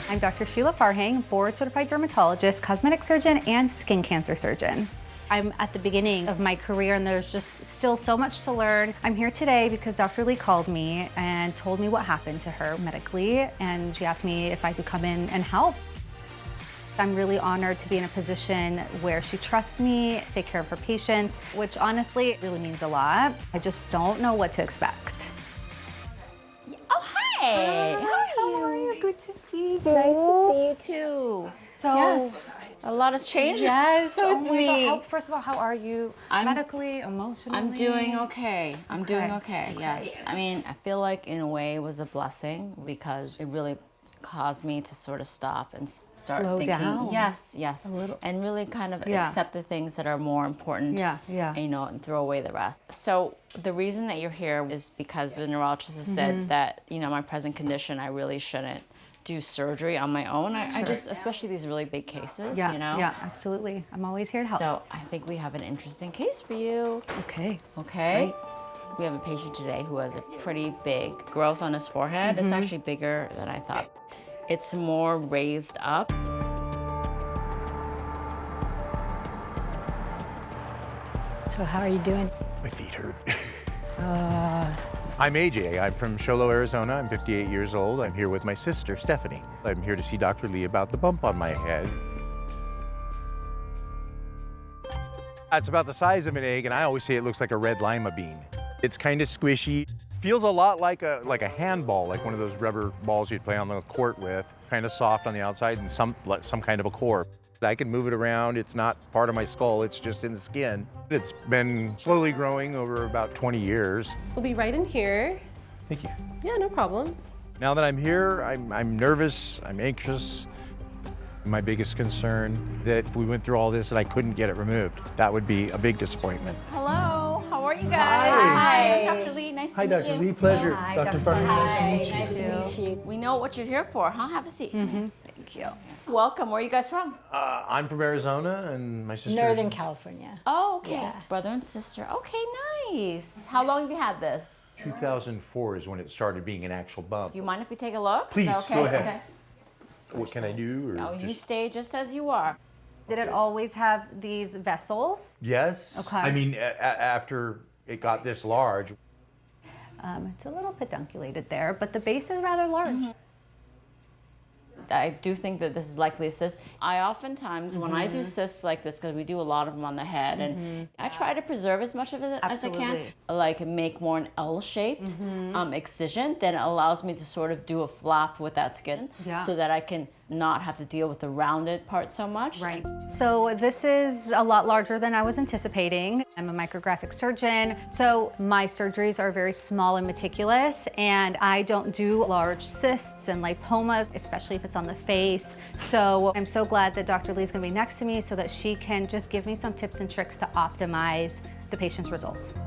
I'm Dr. Sheila Farhang, board-certified dermatologist, cosmetic surgeon, and skin cancer surgeon. I'm at the beginning of my career and there's just still so much to learn. I'm here today because Dr. Lee called me and told me what happened to her medically, and she asked me if I could come in and help. I'm really honored to be in a position where she trusts me to take care of her patients, which honestly really means a lot. I just don't know what to expect. Oh, hey! How are you? Good to see you. Nice to see you too. So, Yes, a lot has changed. Yes. Oh with my me. God. First of all, how are you? Medically, emotionally? I'm doing okay. I'm doing okay. Okay. Yes. I mean, I feel like in a way it was a blessing because it really caused me to sort of stop and start Slow thinking. down. Yes. A little. And really kind of Yeah. accept the things that are more important. Yeah. And, you know, and throw away the rest. So the reason that you're here is because the neurologist has said that, you know, my present condition, I really shouldn't do surgery on my own. I just, especially these really big cases, Yeah. you know? Yeah, absolutely. I'm always here to help. So I think we have an interesting case for you. Okay. Okay? We have a patient today who has a pretty big growth on his forehead. It's actually bigger than I thought. It's more raised up. So how are you doing? My feet hurt. I'm AJ. I'm from Show Low, Arizona. I'm 58 years old. I'm here with my sister, Stephanie. I'm here to see Dr. Lee about the bump on my head. It's about the size of an egg, and I always say it looks like a red lima bean. It's kind of squishy. Feels a lot like a handball, like one of those rubber balls you'd play on the court with. Kind of soft on the outside and some kind of a core. I can move it around. It's not part of my skull, it's just in the skin. It's been slowly growing over about 20 years. We'll be right in here. Thank you. Yeah, no problem. Now that I'm here, I'm nervous, I'm anxious. My biggest concern that if we went through all this and I couldn't get it removed. That would be a big disappointment. Hello, how are you guys? Hi, I'm Dr. Lee, nice to Hi, meet Dr. you. Lee, pleasure. Hi, Dr. Dr. Farhang, nice to Hi, meet you. nice to meet you. We know what you're here for, huh? Have a seat. Thank you. Welcome, where are you guys from? I'm from Arizona and my sister. Northern California. Oh, okay. Yeah. Brother and sister. Okay, nice. How long have you had this? 2004 is when it started being an actual bump. Do you mind if we take a look? Is Please, that okay? go ahead. Okay. What can I do? Or No, you just- stay just as you are. Did it always have these vessels? Yes. Okay. I mean, after it got this large, It's a little pedunculated there, but the base is rather large. I do think that this is likely a cyst. I oftentimes, when I do cysts like this, because we do a lot of them on the head, and I try to preserve as much of it as I can, Absolutely. like make more an L-shaped excision, then it allows me to sort of do a flap with that skin, Yeah. so that I can not have to deal with the rounded part so much. Right. So this is a lot larger than I was anticipating. I'm a micrographic surgeon, so my surgeries are very small and meticulous, and I don't do large cysts and lipomas, especially if it's on the face. So I'm so glad that Dr. Lee's gonna be next to me so that she can just give me some tips and tricks to optimize the patient's results.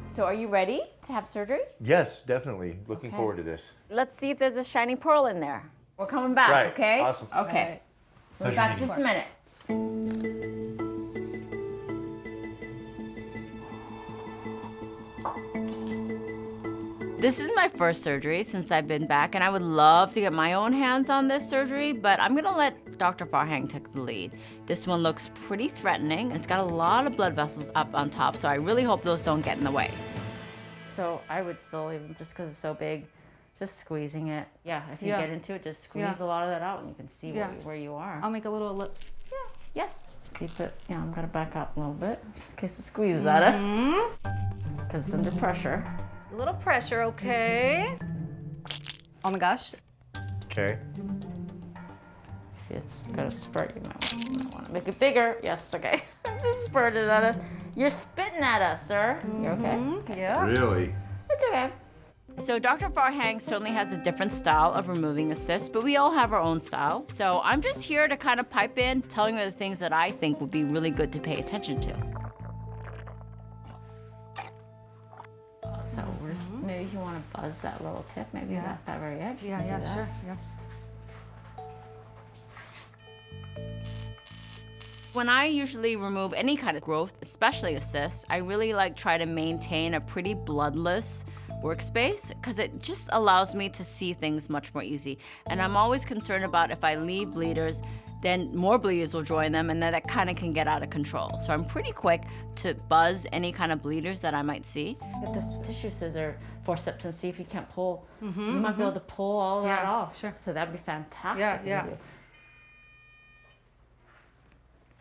So are you ready to have surgery? yes, definitely. Looking forward to this. Let's see if there's a shiny pearl in there. We're coming back, Right. okay? Awesome. Okay. We'll be Pleasure back in meeting just a minute. This is my first surgery since I've been back, and I would love to get my own hands on this surgery, but I'm gonna let Dr. Farhang take the lead. This one looks pretty threatening. It's got a lot of blood vessels up on top, so I really hope those don't get in the way. So I would still, even just because it's so big, just squeezing it. Yeah, if you Yeah. get into it, just squeeze Yeah. a lot of that out, and you can see Yeah. where you are. I'll make a little ellipse. Yes. Just keep it, yeah, I'm gonna back up a little bit, just in case it squeezes at us. Because it's under pressure. A little pressure, okay? Oh my gosh. Okay. If it's gonna spurt, you might want to make it bigger. Yes, okay. Just spurted at us. You're spitting at us, sir. You're okay? Yeah. Really? It's okay. So Dr. Farhang certainly has a different style of removing the cyst, but we all have our own style. So I'm just here to kind of pipe in, telling you the things that I think would be really good to pay attention to. So we're just, maybe if you want to buzz that little tip, maybe Yeah. that very edge. Yeah, do yeah, that. sure. Yeah. When I usually remove any kind of growth, especially a cyst, I really try to maintain a pretty bloodless workspace because it just allows me to see things much more easy. And I'm always concerned about if I leave bleeders, then more bleeders will join them and then that kind of can get out of control. So I'm pretty quick to buzz any kind of bleeders that I might see. Get this tissue scissor forceps and see if you can't pull. You might be able to pull all that off. Sure. So that'd be fantastic. Yeah. to do.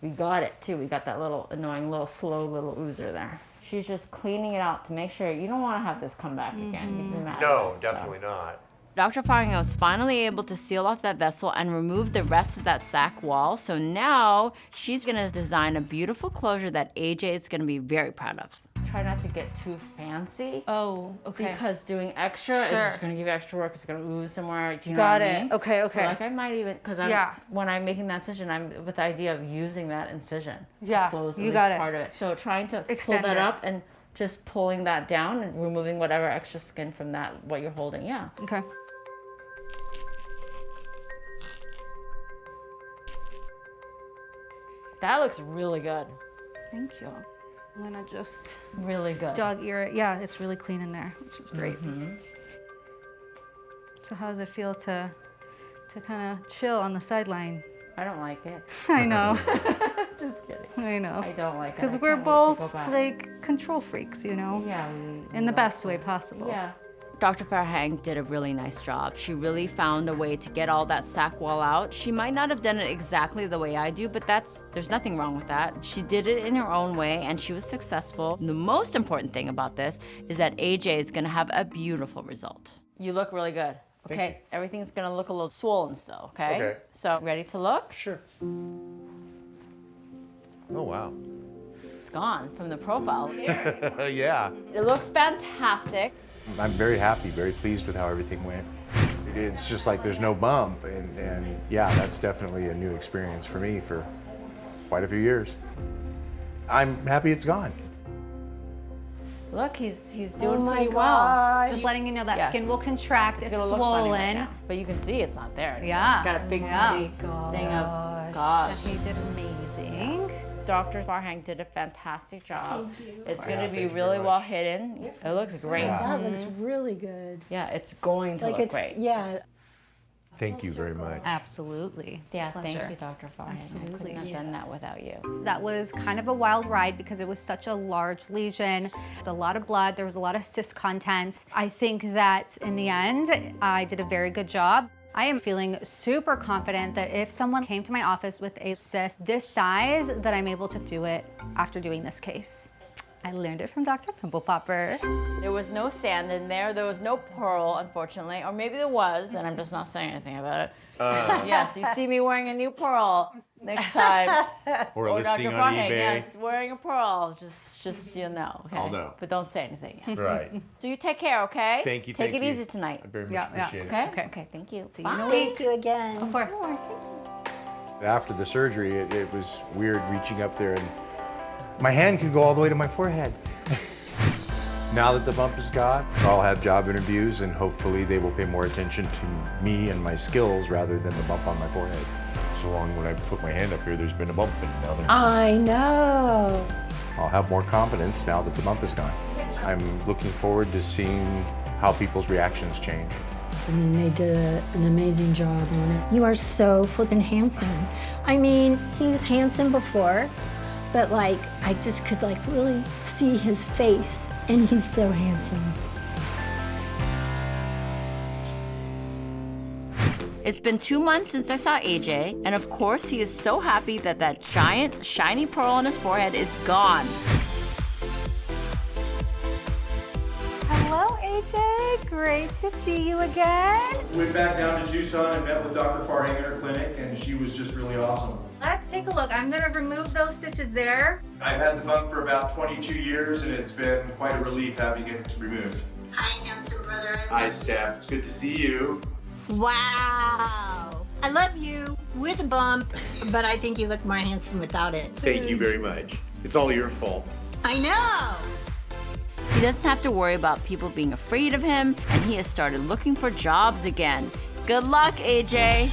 We got it too. We got that little annoying slow little oozer there. She's just cleaning it out to make sure you don't want to have this come back again. You'd be mad at us, so. not. Dr. Farhang was finally able to seal off that vessel and remove the rest of that sac wall. So now she's gonna design a beautiful closure that AJ is gonna be very proud of. Try not to get too fancy. Oh, okay. Because doing extra is Sure. just gonna give you extra work. It's gonna ooze somewhere. Do you know Got what it. I mean? Okay. So I might even, because when I'm making that incision, I'm with the idea of using that incision Yeah, to close at you least got it. part of it. So trying to Extend pull that it. up and just pulling that down and removing whatever extra skin from that, what you're holding. Yeah. Okay. That looks really good. Thank you. I'm gonna just Really good. dog ear it. Yeah, it's really clean in there, which is great. So how does it feel to kind of chill on the sideline? I don't like it. I know. Just kidding. I know. I don't like it. Because I we're can't wait to go both back. like control freaks, you know? Yeah. In the best way possible. Yeah. Dr. Farhang did a really nice job. She really found a way to get all that sac wall out. She might not have done it exactly the way I do, but there's nothing wrong with that. She did it in her own way and she was successful. The most important thing about this is that AJ is gonna have a beautiful result. You look really good. Okay, everything's gonna look a little swollen still, okay? Okay. So, ready to look? Sure. Oh, wow. It's gone from the profile here. Yeah. It looks fantastic. I'm very happy, very pleased with how everything went. It's just like there's no bump, and yeah, that's definitely a new experience for me for quite a few years. I'm happy it's gone. Look, he's doing my pretty well. Just letting you know that Yes. skin will contract. It's gonna look funny right swollen. now, but you can see it's not there anymore. Yeah. It's got a big Yeah. pretty thing of gosh. He did amazing. Dr. Farhang did a fantastic job. Thank you. It's Yeah, going to thank be you really very well much. hidden. It looks great. That looks really good. Yeah, it's going to Like look it's, great. yeah. Thank you very much. Absolutely. It's a Yeah, pleasure. thank you, Dr. Farhang. I Absolutely. couldn't have done that without you. That was kind of a wild ride because it was such a large lesion. It's a lot of blood. There was a lot of cyst content. I think that in the end, I did a very good job. I am feeling super confident that if someone came to my office with a cyst this size, that I'm able to do it after doing this case. I learned it from Dr. Pimple Popper. There was no sand in there. There was no pearl, unfortunately. Or maybe there was, and I'm just not saying anything about it. Yes, you see me wearing a new pearl next time. Or a Or listing Dr. on Farhang, eBay. yes, wearing a pearl. Just you know, okay? I'll know. But don't say anything yet. Right. So you take care, okay? Thank you. Take thank it you. easy tonight. I very much Yeah, yeah. appreciate Okay? Okay. Okay, thank you. See you in a Bye. week. Thank you again. Of course. it. After the surgery, it was weird reaching up there and my hand could go all the way to my forehead. Now that the bump is gone, I'll have job interviews and hopefully they will pay more attention to me and my skills rather than the bump on my forehead. So long when I put my hand up here, there's been a bump and now there's... I know. I'll have more confidence now that the bump is gone. I'm looking forward to seeing how people's reactions change. I mean, they did an amazing job on it. You are so flippin' handsome. I mean, he's handsome before, but like, I just could like really see his face, and he's so handsome. It's been 2 months since I saw AJ, and of course he is so happy that that giant, shiny pearl on his forehead is gone. Hello, AJ. Great to see you again. Went back down to Tucson and met with Dr. Farhang in her clinic, and she was just really awesome. Let's take a look. I'm gonna remove those stitches there. I've had the bump for about 22 years, and it's been quite a relief having it removed. Hi, handsome brother. Hi, Steph. It's good to see you. Wow. I love you with a bump, but I think you look more handsome without it. Thank you very much. It's all your fault. I know. He doesn't have to worry about people being afraid of him, and he has started looking for jobs again. Good luck, AJ.